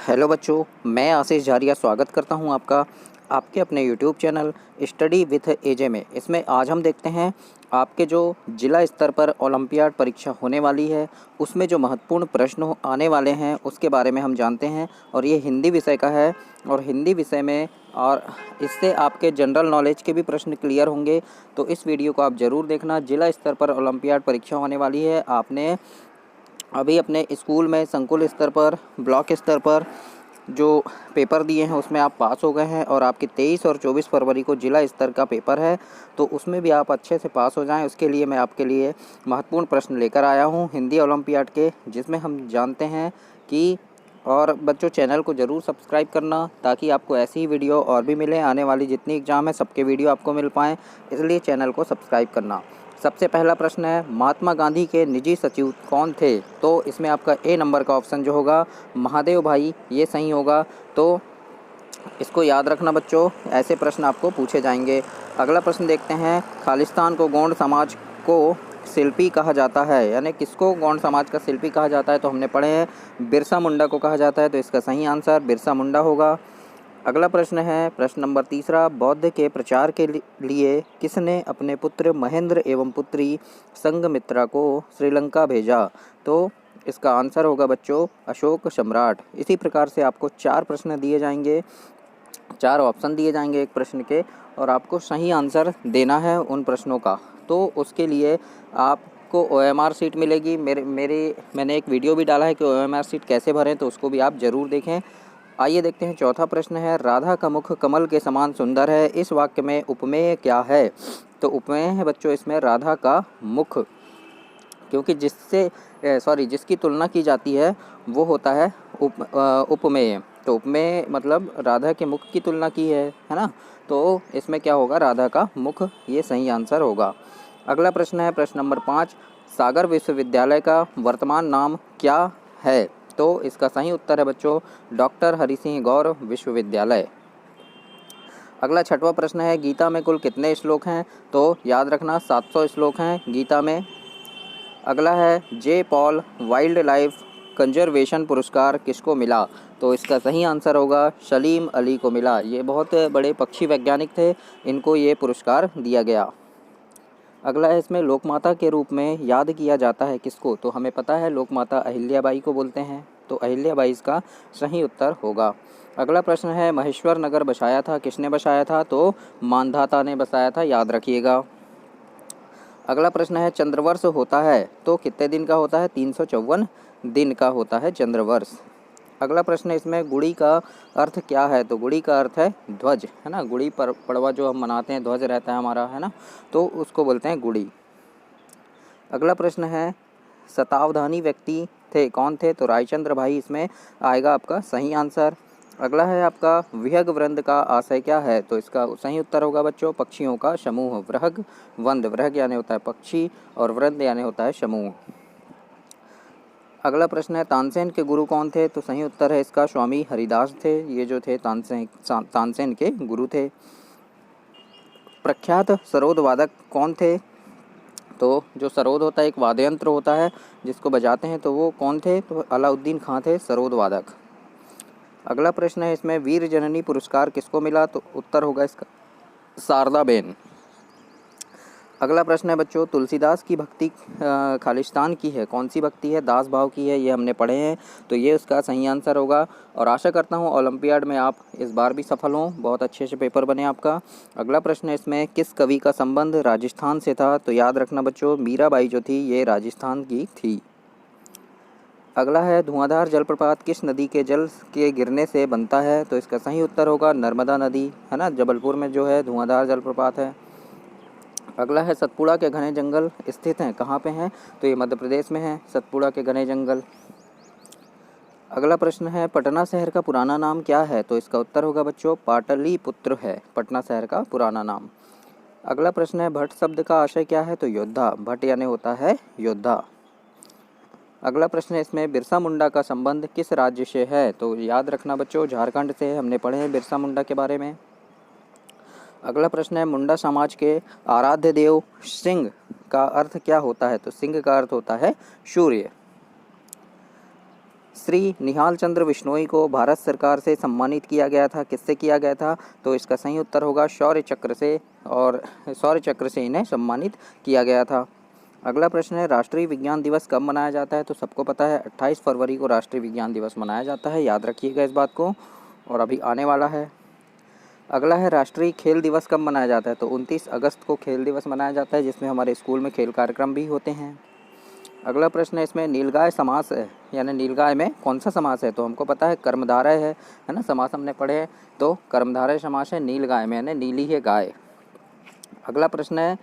Hello बच्चों, मैं आशीष झारिया स्वागत करता हूं आपका आपके अपने यूट्यूब चैनल स्टडी विथ एजे में। इसमें आज हम देखते हैं आपके जो जिला स्तर पर ओलंपियाड परीक्षा होने वाली है उसमें जो महत्वपूर्ण प्रश्न आने वाले हैं उसके बारे में हम जानते हैं। और ये हिंदी विषय का है और हिंदी विषय में और इससे आपके जनरल नॉलेज के भी प्रश्न क्लियर होंगे। तो इस वीडियो को आप ज़रूर देखना। जिला स्तर पर ओलंपियाड परीक्षा होने वाली है। आपने अभी अपने स्कूल में संकुल स्तर पर, ब्लॉक स्तर पर जो पेपर दिए हैं उसमें आप पास हो गए हैं और आपकी 23 और 24 फरवरी को जिला स्तर का पेपर है, तो उसमें भी आप अच्छे से पास हो जाएं। उसके लिए मैं आपके लिए महत्वपूर्ण प्रश्न लेकर आया हूं हिंदी ओलंपियाड के, जिसमें हम जानते हैं कि और बच्चों चैनल को ज़रूर सब्सक्राइब करना ताकि आपको ऐसी ही वीडियो और भी मिले। आने वाली जितनी एग्ज़ाम है सबके वीडियो आपको मिल पाएँ, इसलिए चैनल को सब्सक्राइब करना। सबसे पहला प्रश्न है, महात्मा गांधी के निजी सचिव कौन थे? तो इसमें आपका ए नंबर का ऑप्शन जो होगा महादेव भाई, ये सही होगा। तो इसको याद रखना बच्चों, ऐसे प्रश्न आपको पूछे जाएंगे। अगला प्रश्न देखते हैं, खालिस्तान को गौंड समाज को शिल्पी कहा जाता है, यानी किसको गौंड समाज का शिल्पी कहा जाता है? तो हमने पढ़े हैं बिरसा मुंडा को कहा जाता है, तो इसका सही आंसर बिरसा मुंडा होगा। अगला प्रश्न है, प्रश्न नंबर तीसरा, बौद्ध के प्रचार के लिए किसने अपने पुत्र महेंद्र एवं पुत्री संघमित्रा को श्रीलंका भेजा? तो इसका आंसर होगा बच्चों अशोक सम्राट। इसी प्रकार से आपको 4 प्रश्न दिए जाएंगे, 4 ऑप्शन दिए जाएंगे एक प्रश्न के, और आपको सही आंसर देना है उन प्रश्नों का। तो उसके लिए आपको OMR शीट मिलेगी। मैंने एक वीडियो भी डाला है कि OMR शीट कैसे भरें, तो उसको भी आप ज़रूर देखें। आइए देखते हैं चौथा प्रश्न है, राधा का मुख कमल के समान सुंदर है, इस वाक्य में उपमेय क्या है? तो उपमेय है बच्चों इसमें राधा का मुख, क्योंकि जिसकी तुलना की जाती है वो होता है उपमेय। तो उपमेय मतलब राधा के मुख की तुलना की है ना। तो इसमें क्या होगा, राधा का मुख, ये सही आंसर होगा। अगला प्रश्न है प्रश्न नंबर 5, सागर विश्वविद्यालय का वर्तमान नाम क्या है? तो इसका सही उत्तर है बच्चों डॉक्टर हरि सिंह गौर विश्वविद्यालय। अगला छठवां प्रश्न है, गीता में कुल कितने श्लोक हैं? तो याद रखना 700 श्लोक हैं गीता में। अगला है, जे पॉल वाइल्ड लाइफ कंजर्वेशन पुरस्कार किसको मिला? तो इसका सही आंसर होगा सलीम अली को मिला। ये बहुत बड़े पक्षी वैज्ञानिक थे, इनको ये पुरस्कार दिया गया। अगला है, इसमें लोकमाता के रूप में याद किया जाता है किसको? तो हमें पता है लोकमाता अहिल्याबाई को बोलते हैं, तो अहिल्याबाई इसका सही उत्तर होगा। अगला प्रश्न है, महेश्वर नगर बसाया था किसने बसाया था? तो मानधाता ने बसाया था, याद रखिएगा। अगला प्रश्न है, चंद्रवर्ष होता है तो कितने दिन का होता है? 354 दिन का होता है चंद्रवर्ष। अगला प्रश्न है, इसमें गुड़ी का अर्थ क्या है? तो गुड़ी का अर्थ है ध्वज, है ना। गुड़ी पड़वा जो हम मनाते हैं, ध्वज रहता है हमारा, है ना, तो उसको बोलते हैं गुड़ी। अगला प्रश्न है, शतावधानी व्यक्ति थे, कौन थे? तो रायचंद्र भाई इसमें आएगा आपका सही आंसर। अगला है आपका, विहग वृंद का आशय क्या है? तो इसका सही उत्तर होगा बच्चों पक्षियों का समूह। वृहग वंद, वृहग यानी होता है पक्षी और वृंद यानी होता है समूह। अगला प्रश्न है, तानसेन के गुरु कौन थे? तो सही उत्तर है इसका स्वामी हरिदास थे, ये जो थे तानसेन के गुरु थे। प्रख्यात सरोद वादक कौन थे? तो जो सरोद होता है एक वाद्य यंत्र होता है जिसको बजाते हैं, तो वो कौन थे? तो अलाउद्दीन खां थे सरोद वादक। अगला प्रश्न है, इसमें वीर जननी पुरस्कार किसको मिला? तो उत्तर होगा इसका शारदाबेन। अगला प्रश्न है बच्चों, तुलसीदास की भक्ति खालिस्तान की है, कौन सी भक्ति है? दास भाव की है, ये हमने पढ़े हैं, तो ये उसका सही आंसर होगा। और आशा करता हूँ ओलंपियाड में आप इस बार भी सफल हों, बहुत अच्छे से पेपर बने आपका। अगला प्रश्न है, इसमें किस कवि का संबंध राजस्थान से था? तो याद रखना बच्चों मीराबाई जो थी ये राजस्थान की थी। अगला है, धुआंधार जलप्रपात किस नदी के जल के गिरने से बनता है? तो इसका सही उत्तर होगा नर्मदा नदी, है ना, जबलपुर में जो है धुआंधार जलप्रपात है। अगला है, सतपुड़ा के घने जंगल स्थित हैं, कहाँ पे हैं? तो ये मध्य प्रदेश में है सतपुड़ा के घने जंगल। अगला प्रश्न है, पटना शहर का पुराना नाम क्या है? तो इसका उत्तर होगा बच्चों पाटलिपुत्र है पटना शहर का पुराना नाम। अगला प्रश्न है, भट्ट शब्द का आशय क्या है? तो योद्धा, भट्ट यानी होता है योद्धा। अगला प्रश्न है, इसमें बिरसा मुंडा का संबंध किस राज्य से है? तो याद रखना बच्चों झारखंड से है, हमने पढ़े हैं बिरसा मुंडा के बारे में। अगला प्रश्न है, मुंडा समाज के आराध्य देव सिंह का अर्थ क्या होता है? तो सिंह का अर्थ होता है सूर्य। श्री निहाल चंद्र बिश्नोई को भारत सरकार से सम्मानित किया गया था। किससे किया गया था? तो इसका सही उत्तर होगा शौर्य चक्र से, और शौर्य चक्र से इन्हें सम्मानित किया गया था। अगला प्रश्न है, राष्ट्रीय विज्ञान दिवस कब मनाया जाता है? तो सबको पता है 28 फरवरी को राष्ट्रीय विज्ञान दिवस मनाया जाता है, याद रखिएगा इस बात को, और अभी आने वाला है। अगला है, राष्ट्रीय खेल दिवस कब मनाया जाता है? तो 29 अगस्त को खेल दिवस मनाया जाता है, जिसमें हमारे स्कूल में खेल कार्यक्रम भी होते हैं। अगला प्रश्न है, इसमें नीलगाय समास है, यानी नीलगाय में कौन सा समास है? तो हमको पता है कर्मधारय है ना, समास हमने पढ़े हैं, तो कर्मधारय समास है नीलगाय में, यानी नीली है गाय। अगला प्रश्न है,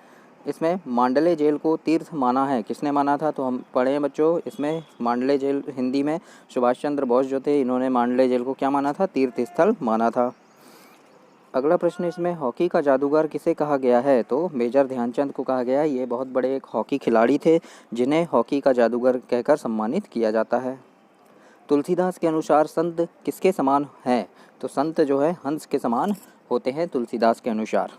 इसमें मांडले जेल को तीर्थ माना है, किसने माना था? तो हम पढ़े हैं बच्चों, इसमें मांडले जेल हिंदी में सुभाष चंद्र बोस जो थे, इन्होंने मांडले जेल को क्या माना था? तीर्थ स्थल माना था। अगला प्रश्न, इसमें हॉकी का जादूगर किसे कहा गया है? तो मेजर ध्यानचंद को कहा गया है। ये बहुत बड़े एक हॉकी खिलाड़ी थे, जिन्हें हॉकी का जादूगर कहकर सम्मानित किया जाता है। तुलसीदास के अनुसार संत किसके समान हैं? तो संत जो है हंस के समान होते हैं तुलसीदास के अनुसार।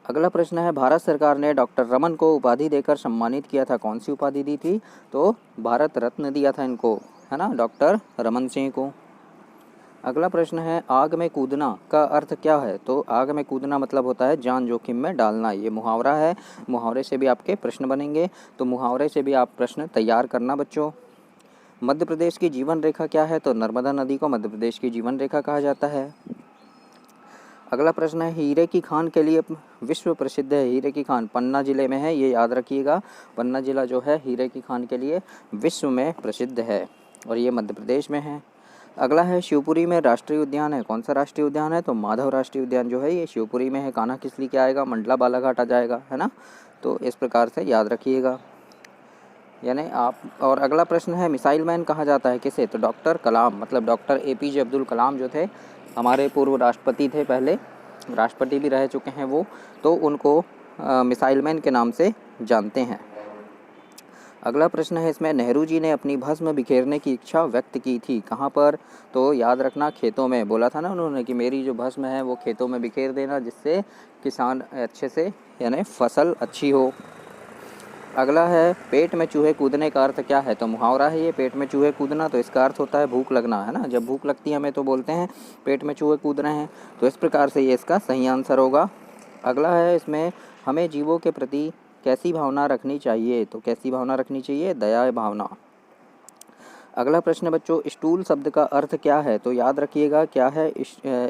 अगला प्रश्न है, भारत सरकार ने डॉक्टर रमन को उपाधि देकर सम्मानित किया था, कौन सी उपाधि दी थी? तो भारत रत्न दिया था इनको, है ना, डॉक्टर रमन सिंह को। अगला प्रश्न है, आग में कूदना का अर्थ क्या है? तो आग में कूदना मतलब होता है जान जोखिम में डालना। ये मुहावरा है, मुहावरे से भी आपके प्रश्न बनेंगे, तो मुहावरे से भी आप प्रश्न तैयार करना बच्चों। मध्य प्रदेश की जीवन रेखा क्या है? तो नर्मदा नदी को मध्य प्रदेश की जीवन रेखा कहा जाता है। अगला प्रश्न है, हीरे की खान के लिए विश्व प्रसिद्ध है। हीरे की खान पन्ना जिले में है, ये याद रखिएगा। पन्ना जिला जो है हीरे की खान के लिए विश्व में प्रसिद्ध है, और ये मध्य प्रदेश में है। अगला है, शिवपुरी में राष्ट्रीय उद्यान है, कौन सा राष्ट्रीय उद्यान है? तो माधव राष्ट्रीय उद्यान जो है ये शिवपुरी में है। कान्हा किसली क्या आएगा? मंडला बालाघाट आ जाएगा, है ना। तो इस प्रकार से याद रखिएगा, यानी आप। और अगला प्रश्न है, मिसाइल मैन कहा जाता है किसे? तो डॉक्टर कलाम, मतलब डॉक्टर APJ अब्दुल कलाम जो थे, हमारे पूर्व राष्ट्रपति थे, पहले राष्ट्रपति भी रह चुके हैं वो, तो उनको मिसाइल मैन के नाम से जानते हैं। अगला प्रश्न है, इसमें नेहरू जी ने अपनी भस्म बिखेरने की इच्छा व्यक्त की थी, कहाँ पर? तो याद रखना, खेतों में। बोला था ना उन्होंने कि मेरी जो भस्म है वो खेतों में बिखेर देना, जिससे किसान अच्छे से, यानी फसल अच्छी हो। अगला है, पेट में चूहे कूदने का अर्थ क्या है? तो मुहावरा है ये, पेट में चूहे कूदना, तो इसका अर्थ होता है भूख लगना, है ना। जब भूख लगती है हमें तो बोलते हैं पेट में चूहे कूद रहे हैं, तो इस प्रकार से ये इसका सही आंसर होगा। अगला है, इसमें हमें जीवों के प्रति कैसी भावना रखनी चाहिए? तो कैसी भावना रखनी चाहिए? दया भावना। अगला प्रश्न है बच्चों, स्टूल शब्द का अर्थ क्या है? तो याद रखिएगा क्या है।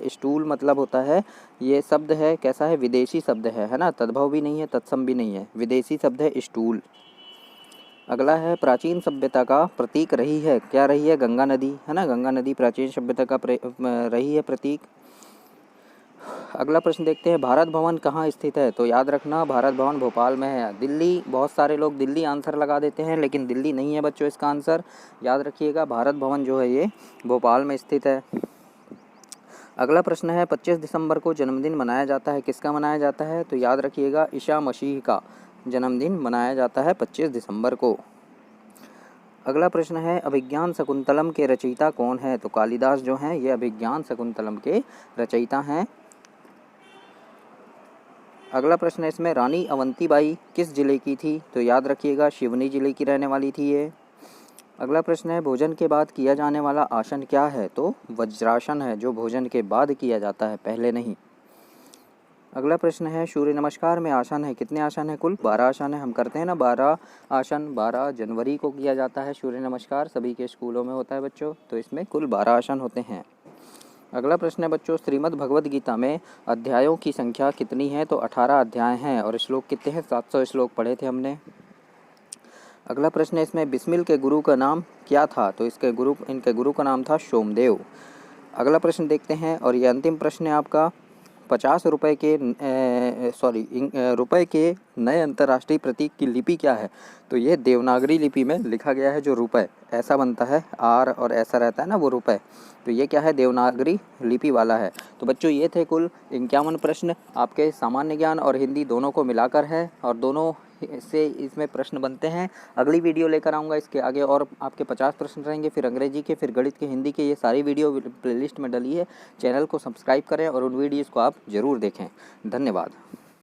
स्टूल मतलब होता है, ये शब्द है कैसा है? विदेशी शब्द है ना, तद्भव भी नहीं है, तत्सम भी नहीं है, विदेशी शब्द है स्टूल। अगला है, प्राचीन सभ्यता का प्रतीक रही है, क्या रही है? गंगा नदी, है ना, गंगा नदी प्राचीन सभ्यता का रही है प्रतीक। अगला प्रश्न देखते हैं, भारत भवन कहाँ स्थित है? तो याद रखना, भारत भवन भोपाल में है। दिल्ली, बहुत सारे लोग दिल्ली आंसर लगा देते हैं, लेकिन दिल्ली नहीं है बच्चों इसका आंसर, याद रखिएगा भारत भवन जो है ये भोपाल में स्थित है। अगला प्रश्न है, 25 दिसंबर को जन्मदिन मनाया जाता है, किसका मनाया जाता है? तो याद रखिएगा ईसा मसीह का जन्मदिन मनाया जाता है 25 दिसंबर को। अगला प्रश्न है, अभिज्ञान शकुंतलम के रचयिता कौन है? तो कालिदास जो हैं ये अभिज्ञान शकुंतलम के रचयिता हैं। अगला प्रश्न है, इसमें रानी अवंतीबाई किस जिले की थी? तो याद रखिएगा सिवनी जिले की रहने वाली थी ये। अगला प्रश्न है, भोजन के बाद किया जाने वाला आसन क्या है? तो वज्रासन है, जो भोजन के बाद किया जाता है, पहले नहीं। अगला प्रश्न है, सूर्य नमस्कार में आसन है, कितने आसन है? कुल 12 आसन है, हम करते हैं ना 12 आसन। 12 जनवरी को किया जाता है सूर्य नमस्कार, सभी के स्कूलों में होता है बच्चों, तो इसमें कुल 12 आसन होते हैं। अगला प्रश्न है बच्चों, श्रीमद् भगवद गीता में अध्यायों की संख्या कितनी है? तो 18 अध्याय हैं, और श्लोक कितने हैं? 700 श्लोक पढ़े थे हमने। अगला प्रश्न है, इसमें बिस्मिल के गुरु का नाम क्या था? तो इनके गुरु का नाम था सोमदेव। अगला प्रश्न देखते हैं, और ये अंतिम प्रश्न है आपका, 50 रुपये के रुपये के नए अंतर्राष्ट्रीय प्रतीक की लिपि क्या है? तो ये देवनागरी लिपि में लिखा गया है, जो रुपये ऐसा बनता है, आर और ऐसा रहता है ना वो रुपये, तो ये क्या है? देवनागरी लिपि वाला है। तो बच्चों ये थे कुल 51 प्रश्न, आपके सामान्य ज्ञान और हिंदी दोनों को मिलाकर है, और दोनों से इसमें प्रश्न बनते हैं। अगली वीडियो लेकर आऊँगा इसके आगे, और आपके 50 प्रश्न रहेंगे, फिर अंग्रेजी के, फिर गणित के, हिंदी के, ये सारी वीडियो प्लेलिस्ट में डली है। चैनल को सब्सक्राइब करें और उन वीडियोज़ को आप ज़रूर देखें। धन्यवाद।